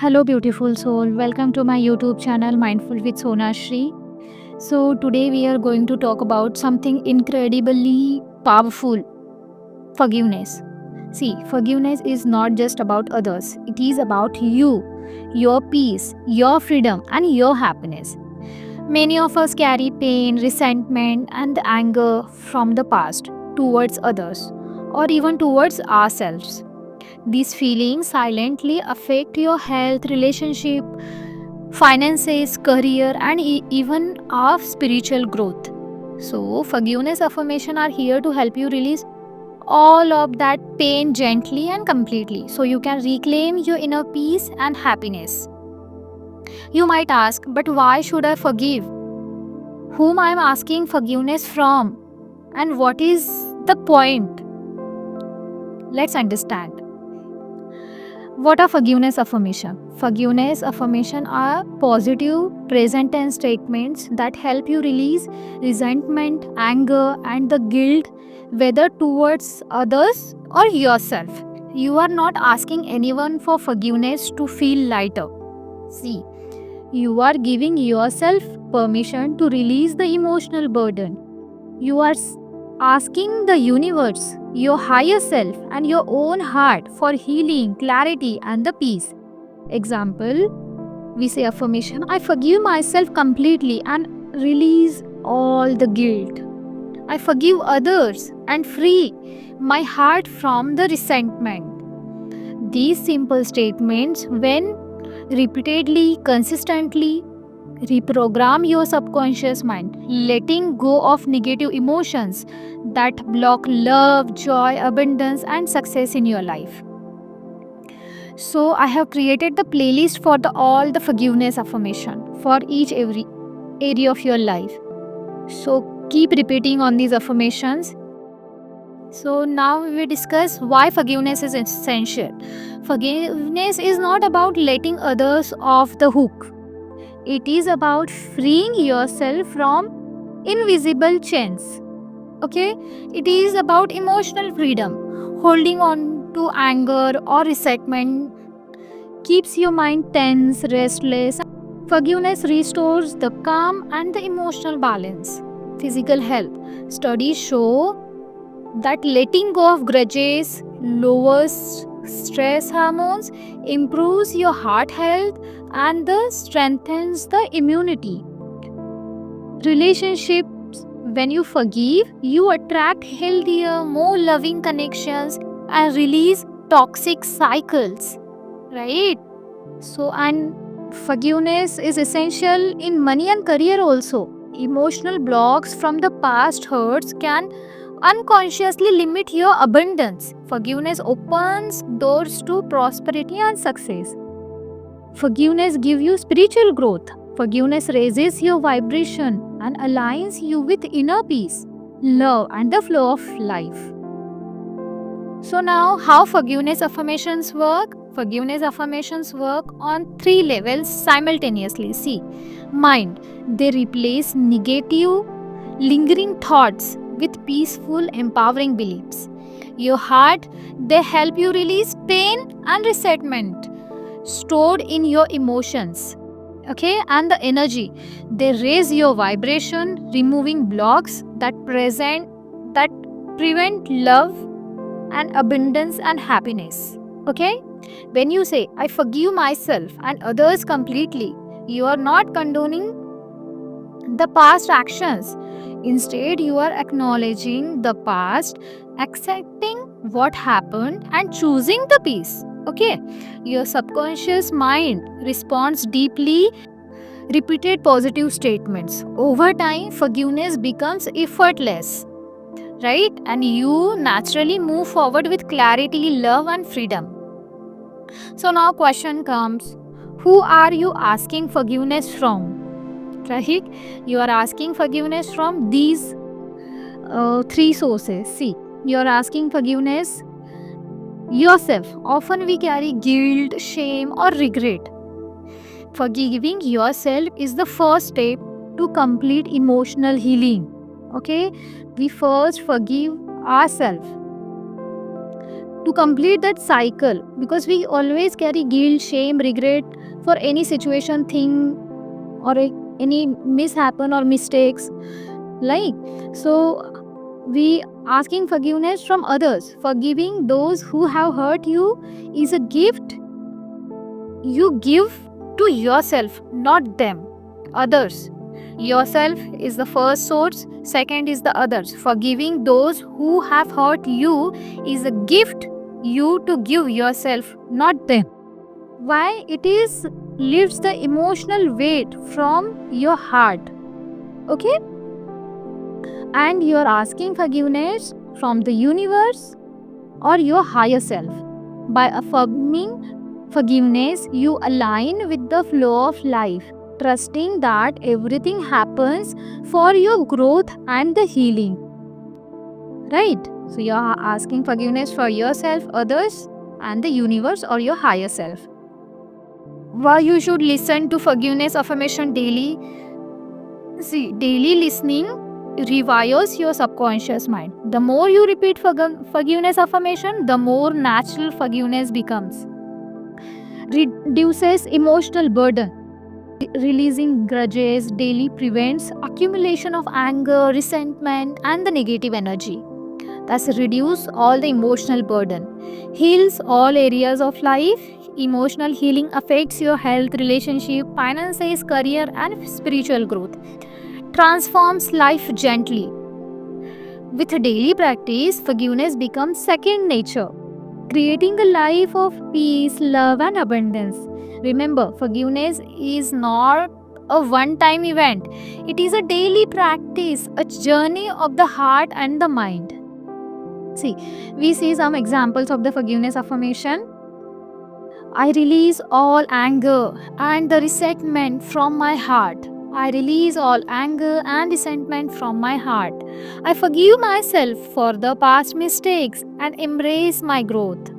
Hello, beautiful soul. Welcome to my YouTube channel, Mindful with Sona Shri. So, today we are going to talk about something incredibly powerful: forgiveness. See, forgiveness is not just about others, it is about you, your peace, your freedom, and your happiness. Many of us carry pain, resentment, and anger from the past towards others or even towards ourselves. These feelings silently affect your health, relationship, finances, career, and even our spiritual growth. So, forgiveness affirmation are here to help you release all of that pain gently and completely so you can reclaim your inner peace and happiness. You might ask, but why should I forgive? Whom I am asking forgiveness from? And what is the point? Let's understand. What are forgiveness affirmation? Forgiveness affirmation are positive present tense statements that help you release resentment, anger, and the guilt, whether towards others or yourself. You are not asking anyone for forgiveness to feel lighter. See, you are giving yourself permission to release the emotional burden. You are asking the universe, your higher self, and your own heart for healing, clarity, and the peace. Example, we say affirmation: I forgive myself completely and release all the guilt. I forgive others and free my heart from the resentment. These simple statements, when repeatedly, consistently, reprogram your subconscious mind, letting go of negative emotions that block love, joy, abundance, and success in your life. So, I have created the playlist for all the forgiveness affirmation for each every area of your life. So, keep repeating on these affirmations. So, now we will discuss why forgiveness is essential. Forgiveness is not about letting others off the hook. It is about freeing yourself from invisible chains. Okay? It is about emotional freedom. Holding on to anger or resentment keeps your mind tense, restless. Forgiveness restores the calm and the emotional balance. Physical health. Studies show that letting go of grudges lowers stress hormones, improves your heart health, and strengthens the immunity. Relationships, when you forgive, you attract healthier, more loving connections and release toxic cycles, right? So, and forgiveness is essential in money and career also. Emotional blocks from the past hurts can unconsciously limit your abundance. Forgiveness opens doors to prosperity and success. Forgiveness gives you spiritual growth. Forgiveness raises your vibration and aligns you with inner peace, love, and the flow of life. So, now how forgiveness affirmations work? Forgiveness affirmations work on three levels simultaneously. See, mind, they replace negative, lingering thoughts with peaceful, empowering beliefs. Your heart, they help you release pain and resentment stored in your emotions. Okay, and the energy, they raise your vibration, removing blocks that prevent love and abundance and happiness. Okay? When you say, I forgive myself and others completely, you are not condoning the past actions. Instead, you are acknowledging the past, accepting what happened, and choosing the peace. Okay? Your subconscious mind responds deeply repeated positive statements. Over time, forgiveness becomes effortless, right? And you naturally move forward with clarity, love, and freedom. So now question comes, who are you asking forgiveness from? Right? You are asking forgiveness from these three sources. See, you are asking forgiveness yourself. Often we carry guilt, shame, or regret. Forgiving yourself is the first step to complete emotional healing. Okay, we first forgive ourselves. to complete that cycle, because we always carry guilt, shame, regret for any situation, thing, or any mishappen or mistakes, like. So we asking forgiveness from others, forgiving those who have hurt you, is a gift you give to yourself, not them, others. Yourself is the first source, second is the others. Forgiving those who have hurt you is a gift you to give yourself, not them. Why? It is lifts the emotional weight from your heart. Okay? And you are asking forgiveness from the universe or your higher self. By affirming forgiveness, you align with the flow of life, trusting that everything happens for your growth and the healing. Right? So you are asking forgiveness for yourself, others, and the universe or your higher self. Why you should listen to forgiveness affirmation daily? See, daily listening rewires your subconscious mind. The more you repeat forgiveness affirmation, the more natural forgiveness becomes. Reduces emotional burden. Releasing grudges daily prevents accumulation of anger, resentment, and the negative energy. Thus, reduce all the emotional burden. Heals all areas of life. Emotional healing affects your health, relationship, finances, career, and spiritual growth. Transforms life gently. With daily practice, forgiveness becomes second nature, creating a life of peace, love, and abundance. Remember, forgiveness is not a one time event, it is a daily practice, a journey of the heart and the mind. See, we see some examples of the forgiveness affirmation. I release all anger and the resentment from my heart. I release all anger and resentment from my heart. I forgive myself for the past mistakes and embrace my growth.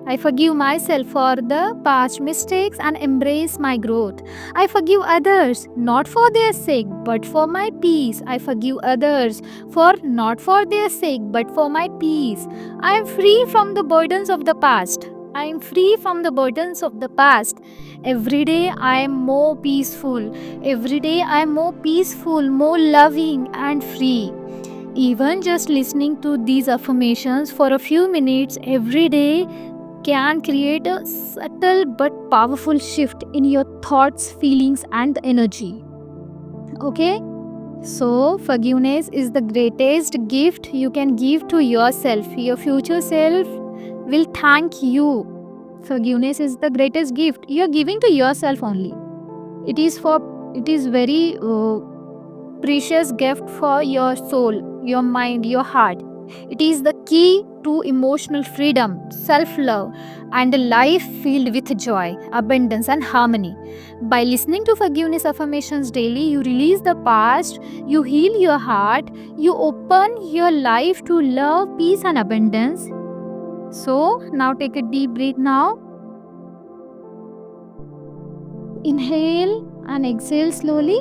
I forgive myself for the past mistakes and embrace my growth. I forgive others not for their sake but for my peace. I forgive others for not for their sake but for my peace. I am free from the burdens of the past. I am free from the burdens of the past. Every day I am more peaceful. Every day I am more peaceful, more loving and free. Even just listening to these affirmations for a few minutes every day can create a subtle but powerful shift in your thoughts, feelings, and energy. Okay? So, forgiveness is the greatest gift you can give to yourself. Your future self will thank you. Forgiveness is the greatest gift you are giving to yourself only. It is very precious gift for your soul, your mind, your heart. It is the key to emotional freedom, self love, and a life filled with joy, abundance, and harmony. By listening to forgiveness affirmations daily, you release the past, you heal your heart, you open your life to love, peace, and abundance. So, now take a deep breath now. Inhale and exhale slowly.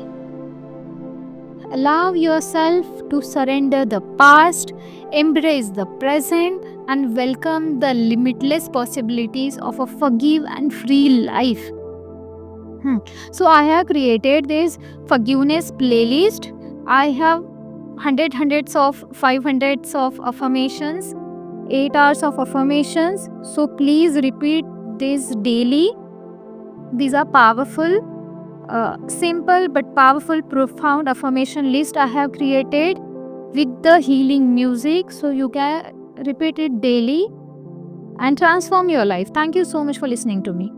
Allow yourself to surrender the past, embrace the present, and welcome the limitless possibilities of a forgive and free life. So, I have created this forgiveness playlist. I have hundreds of 500s of affirmations, 8 hours of affirmations. So, please repeat this daily. These are powerful, simple but powerful, profound affirmation list I have created with the healing music. So you can repeat it daily and transform your life. Thank you so much for listening to me.